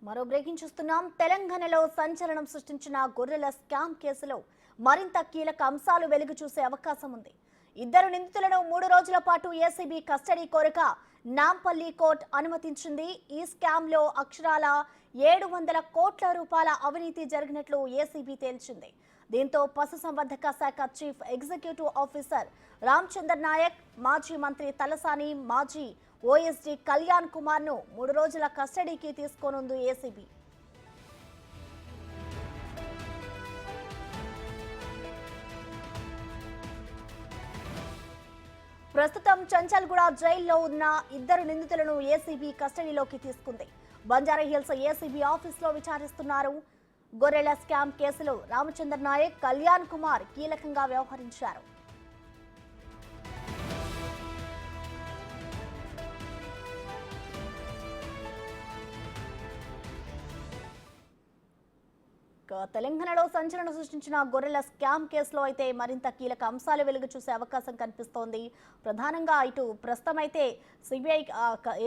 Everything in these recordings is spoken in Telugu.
మరో బ్రేకింగ్ చూస్తున్నాం. తెలంగాణలో సంచలనం సృష్టించిన గొర్రెల స్కామ్ కేసులో మరింత కీలక అంశాలు వెలుగు చూసే అవకాశం ఉంది. ఇద్దరు నిందితులను 3 రోజుల పాటు ఏసీబీ కస్టడీ కోరక నాంపల్లి కోర్టు అనుమతించింది. ఈ స్కామ్ లో అక్షరాల 700 కోట్ల రూపాయల అవినీతి జరిగినట్లు ఏసీబీ తేల్చింది. దీంతో పశుసంవర్ధక శాఖ chief executive officer Ramachandra Nayak, మాజీ మంత్రి తలసాని, మాజీ ఓఎస్డీ కళ్యాణ్ కుమార్ ను 3 రోజుల కస్టడీకి తీసుకోనుంది ఏసీబీ. ప్రస్తుతం చంచల్గూడ జైల్లో ఉన్న ఇద్దరు నిందితులను ఏసీబీ కస్టడీలోకి తీసుకుంది. బంజారాహిల్స్ ఏసీబీ ఆఫీసులో విచారిస్తున్నారు. గొర్రెల స్కామ్ కేసులో రామచంద్ర నాయక్, కళ్యాణ్ కుమార్ కీలకంగా వ్యవహరించారు. తెలంగాణలో సంచలనం సృష్టించిన గొర్రెల స్కామ్ కేసులో అయితే మరింత కీలక అంశాలు వెలుగు చూసే అవకాశం కనిపిస్తోంది. ప్రధానంగా ఇటు ప్రస్తుతం అయితే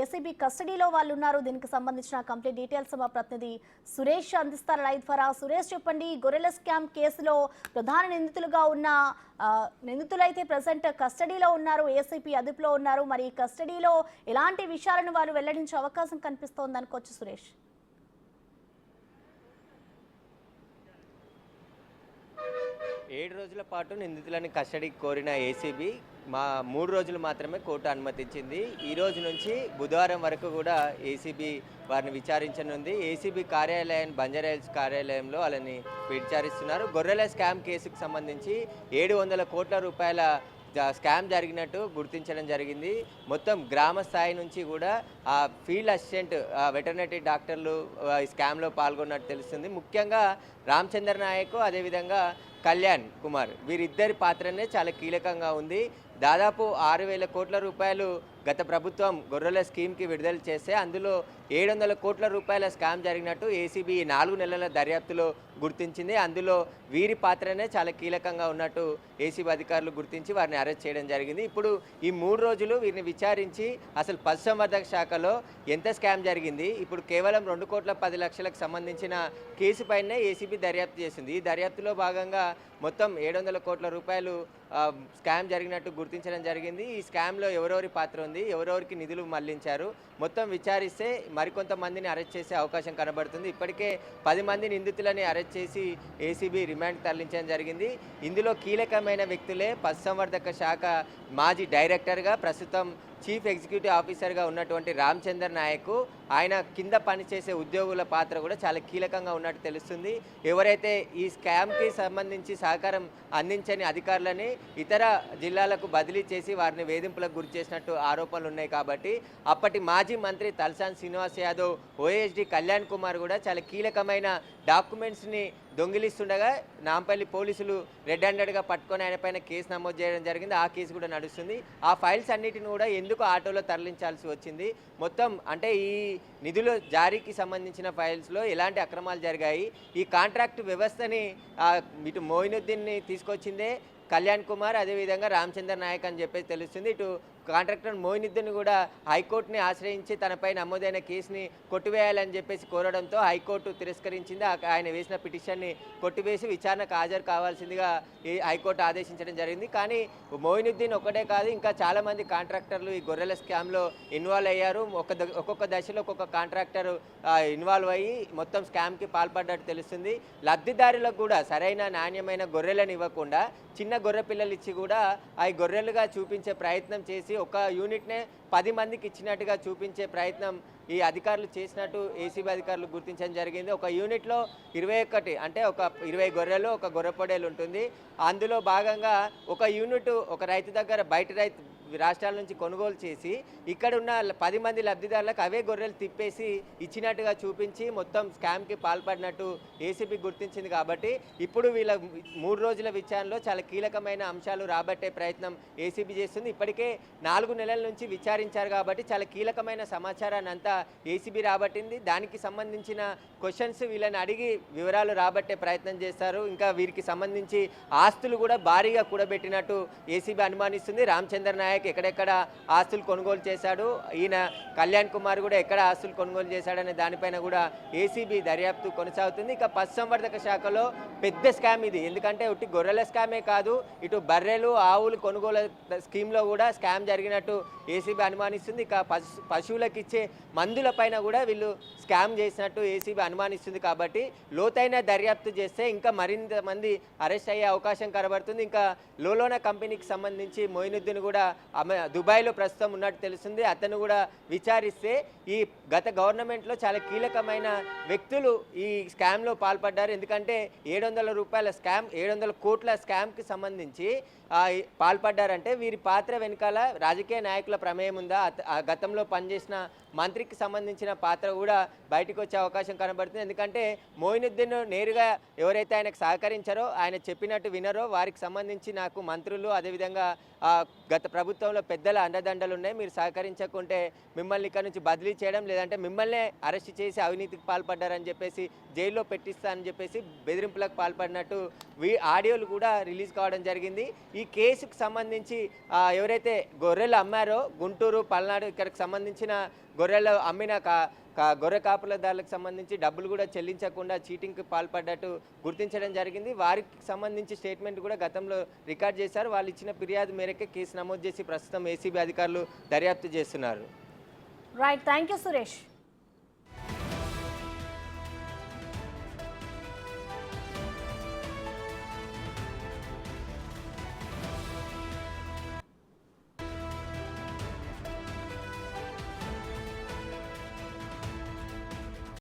ఏసీబీ కస్టడీలో వాళ్ళు ఉన్నారు. దీనికి సంబంధించిన కంప్లీట్ డీటెయిల్స్ మా ప్రతినిధి సురేష్ అందిస్తారు లైవ్ ద్వారా. సురేష్, చెప్పండి, గొర్రెల స్కామ్ కేసులో ప్రధాన నిందితులుగా ఉన్న నిందితులైతే ప్రజెంట్ కస్టడీలో ఉన్నారు, ఏసీబీ అదుపులో ఉన్నారు. మరి కస్టడీలో ఎలాంటి విషయాలను వారు వెల్లడించే అవకాశం కనిపిస్తోంది అనుకోవచ్చు సురేష్? 7 రోజుల పాటు నిందితులను కస్టడీకి కోరిన ఏసీబీ 3 రోజులు మాత్రమే కోర్టు అనుమతించింది. ఈ రోజు నుంచి బుధవారం వరకు కూడా ఏసీబీ వారిని విచారించనుంది. ఏసీబీ కార్యాలయం బంజారాహిల్స్ కార్యాలయంలో వాళ్ళని విచారిస్తున్నారు. గొర్రెల స్కామ్ కేసుకు సంబంధించి 700 కోట్ల రూపాయల స్కామ్ జరిగినట్టు గుర్తించడం జరిగింది. మొత్తం గ్రామ స్థాయి నుంచి కూడా ఆ ఫీల్డ్ అసిస్టెంట్ వెటర్నరీ డాక్టర్లు ఈ స్కామ్లో పాల్గొన్నట్టు తెలుస్తుంది. ముఖ్యంగా రామచంద్ర నాయక్, అదేవిధంగా కళ్యాణ్ కుమార్, వీరిద్దరి పాత్రనే చాలా కీలకంగా ఉంది. దాదాపు 6,000 కోట్ల రూపాయలు గత ప్రభుత్వం గొర్రెల స్కీమ్కి విడుదల చేస్తే అందులో 700 కోట్ల రూపాయల స్కామ్ జరిగినట్టు ఏసీబీ 4 నెలల దర్యాప్తులో గుర్తించింది. అందులో వీరి పాత్రనే చాలా కీలకంగా ఉన్నట్టు ఏసీబీ అధికారులు గుర్తించి వారిని అరెస్ట్ చేయడం జరిగింది. ఇప్పుడు ఈ 3 రోజులు వీరిని విచారించి అసలు పశుసంవర్ధక శాఖలో ఎంత స్కామ్ జరిగింది, ఇప్పుడు కేవలం 2,10,00,000లకు సంబంధించిన కేసు పైనే ఏసీబీ దర్యాప్తు చేసింది. ఈ దర్యాప్తులో భాగంగా మొత్తం 700 కోట్ల రూపాయలు స్కామ్ జరిగినట్టు గుర్తించడం జరిగింది. ఈ స్కామ్లో ఎవరెవరి పాత్ర ఉంది, ఎవరెవరికి నిధులు మళ్లించారు, మొత్తం విచారిస్తే మరికొంతమందిని అరెస్ట్ చేసే అవకాశం కనబడుతుంది. ఇప్పటికే 10 మంది నిందితులని అరెస్ట్ చేసి ఏసీబీ రిమాండ్ తరలించడం జరిగింది. ఇందులో కీలకమైన వ్యక్తులే పశుసంవర్ధక శాఖ మాజీ డైరెక్టర్గా, ప్రస్తుతం చీఫ్ ఎగ్జిక్యూటివ్ ఆఫీసర్గా ఉన్నటువంటి రామచంద్ర నాయక్, ఆయన కింద పనిచేసే ఉద్యోగుల పాత్ర కూడా చాలా కీలకంగా ఉన్నట్టు తెలుస్తుంది. ఎవరైతే ఈ స్కామ్కి సంబంధించి సహకారం అందించని అధికారులని ఇతర జిల్లాలకు బదిలీ చేసి వారిని వేధింపులకు గురి చేసినట్టు ఆరోపణలు ఉన్నాయి. కాబట్టి అప్పటి మాజీ మంత్రి తలసాని శ్రీనివాస్ యాదవ్, ఓఎస్డీ కళ్యాణ్ కుమార్ కూడా చాలా కీలకమైన డాక్యుమెంట్స్ని దొంగిలిస్తుండగా నాంపల్లి పోలీసులు రెడ్ హ్యాండెడ్గా పట్టుకొని ఆయన పైన కేసు నమోదు చేయడం జరిగింది. ఆ కేసు కూడా నడుస్తుంది. ఆ ఫైల్స్ అన్నిటిని కూడా ఎందుకు ఆటోలో తరలించాల్సి వచ్చింది, మొత్తం అంటే ఈ నిధుల జారీకి సంబంధించిన ఫైల్స్లో ఎలాంటి అక్రమాలు జరిగాయి, ఈ కాంట్రాక్ట్ వ్యవస్థని ఇటు మోయినుద్దీన్ని తీసుకొచ్చిందే కళ్యాణ్ కుమార్, అదేవిధంగా రామచంద్ర నాయక్ అని చెప్పేసి తెలుస్తుంది. ఇటు కాంట్రాక్టర్ మోయినుద్దీన్ కూడా హైకోర్టుని ఆశ్రయించి తనపై నమోదైన కేసుని కొట్టివేయాలని చెప్పేసి కోరడంతో హైకోర్టు తిరస్కరించింది. ఆయన వేసిన పిటిషన్ని కొట్టివేసి విచారణకు హాజరు కావాల్సిందిగా హైకోర్టు ఆదేశించడం జరిగింది. కానీ మోయినుద్దీన్ ఒక్కటే కాదు, ఇంకా చాలామంది కాంట్రాక్టర్లు ఈ గొర్రెల స్కామ్లో ఇన్వాల్వ్ అయ్యారు. ఒక్కొక్క దశలో ఒక్కొక్క కాంట్రాక్టర్ ఇన్వాల్వ్ అయ్యి మొత్తం స్కామ్కి పాల్పడ్డట్టు తెలుస్తుంది. లబ్ధిదారులకు కూడా సరైన నాణ్యమైన గొర్రెలను ఇవ్వకుండా చిన్న గొర్రె పిల్లలు ఇచ్చి కూడా ఆ గొర్రెలుగా చూపించే ప్రయత్నం చేసి ఒక యూనిట్నే 10 మందికి ఇచ్చినట్టుగా చూపించే ప్రయత్నం ఈ అధికారులు చేసినట్టు ఏసీబీ అధికారులు గుర్తించడం జరిగింది. ఒక యూనిట్లో 21 అంటే ఒక 20 గొర్రెలు, ఒక గొర్రె పొడేలు ఉంటుంది. అందులో భాగంగా ఒక యూనిట్ ఒక రైతు దగ్గర బయట రాష్ట్రాల నుంచి కొనుగోలు చేసి ఇక్కడ ఉన్న 10 మంది లబ్ధిదారులకు అవే గొర్రెలు తిప్పేసి ఇచ్చినట్టుగా చూపించి మొత్తం స్కామ్కి పాల్పడినట్టు ఏసీబీ గుర్తించింది. కాబట్టి ఇప్పుడు వీళ్ళ 3 రోజుల విచారణలో చాలా కీలకమైన అంశాలు రాబట్టే ప్రయత్నం ఏసీబీ చేస్తుంది. ఇప్పటికే 4 నెలల నుంచి విచారించారు కాబట్టి చాలా కీలకమైన సమాచారాన్ని అంతా ఏసీబీ రాబట్టింది. దానికి సంబంధించిన క్వశ్చన్స్ వీళ్ళని అడిగి వివరాలు రాబట్టే ప్రయత్నం చేస్తారు. ఇంకా వీరికి సంబంధించి ఆస్తులు కూడా భారీగా కూడబెట్టినట్టు ఏసీబీ అనుమానిస్తుంది. రామచంద్ర నాయక్ నాయక్ ఎక్కడెక్కడ ఆస్తులు కొనుగోలు చేశాడు, ఈయన కళ్యాణ్ కుమార్ కూడా ఎక్కడ ఆస్తులు కొనుగోలు చేశాడనే దానిపైన కూడా ఏసీబీ దర్యాప్తు కొనసాగుతుంది. ఇక పశుసంవర్ధక శాఖలో పెద్ద స్కామ్ ఇది. ఎందుకంటే ఉట్టి గొర్రెల స్కామే కాదు, ఇటు బర్రెలు ఆవులు కొనుగోలు స్కీమ్లో కూడా స్కామ్ జరిగినట్టు ఏసీబీ అనుమానిస్తుంది. ఇక పశువులకు ఇచ్చే మందుల పైన కూడా వీళ్ళు స్కామ్ చేసినట్టు ఏసీబీ అనుమానిస్తుంది. కాబట్టి లోతైన దర్యాప్తు చేస్తే ఇంకా మరింత మంది అరెస్ట్ అయ్యే అవకాశం కనబడుతుంది. ఇంకా లోలోనా కంపెనీకి సంబంధించి మొయినుద్దీన్ కూడా దుబాయ్లో ప్రస్తుతం ఉన్నట్టు తెలుస్తుంది. అతను కూడా విచారిస్తే ఈ గత గవర్నమెంట్లో చాలా కీలకమైన వ్యక్తులు ఈ స్కామ్లో పాల్పడ్డారు. ఎందుకంటే 700 రూపాయల స్కామ్, 700 కోట్ల స్కామ్కి సంబంధించి పాల్పడ్డారంటే వీరి పాత్ర వెనకాల రాజకీయ నాయకుల ప్రమేయం ఉందా, గతంలో పనిచేసిన మంత్రికి సంబంధించిన పాత్ర కూడా బయటకు వచ్చే అవకాశం కనబడుతుంది. ఎందుకంటే మొయినుద్దీన్ నేరుగా ఎవరైతే ఆయనకు సహకరించారో, ఆయన చెప్పినట్టు వినరో వారికి సంబంధించి నాకు మంత్రులు అదేవిధంగా గత ప్రభుత్వంలో పెద్దల అండదండలు ఉన్నాయి, మీరు సహకరించకుంటే మిమ్మల్ని ఇక్కడ నుంచి బదిలీ చేయడం లేదంటే మిమ్మల్నే అరెస్ట్ చేసి అవినీతికి పాల్పడ్డారని చెప్పేసి జైల్లో పెట్టిస్తానని చెప్పేసి బెదిరింపులకు పాల్పడినట్టు ఆడియోలు కూడా రిలీజ్ కావడం జరిగింది. ఈ కేసుకు సంబంధించి ఎవరైతే గొర్రెలు అమ్మారో గుంటూరు పల్నాడు ఇక్కడికి సంబంధించిన గొర్రెలు అమ్మిన గొర్రె కాపులదారులకు సంబంధించి డబ్బులు కూడా చెల్లించకుండా చీటింగ్కి పాల్పడ్డట్టు గుర్తించడం జరిగింది. వారికి సంబంధించి స్టేట్మెంట్ కూడా గతంలో రికార్డ్ చేశారు. వాళ్ళు ఇచ్చిన ఫిర్యాదు మేరకే కేసు నమోదు చేసి ప్రస్తుతం ఏసీబీ అధికారులు దర్యాప్తు చేస్తున్నారు. Right, thank you Suresh.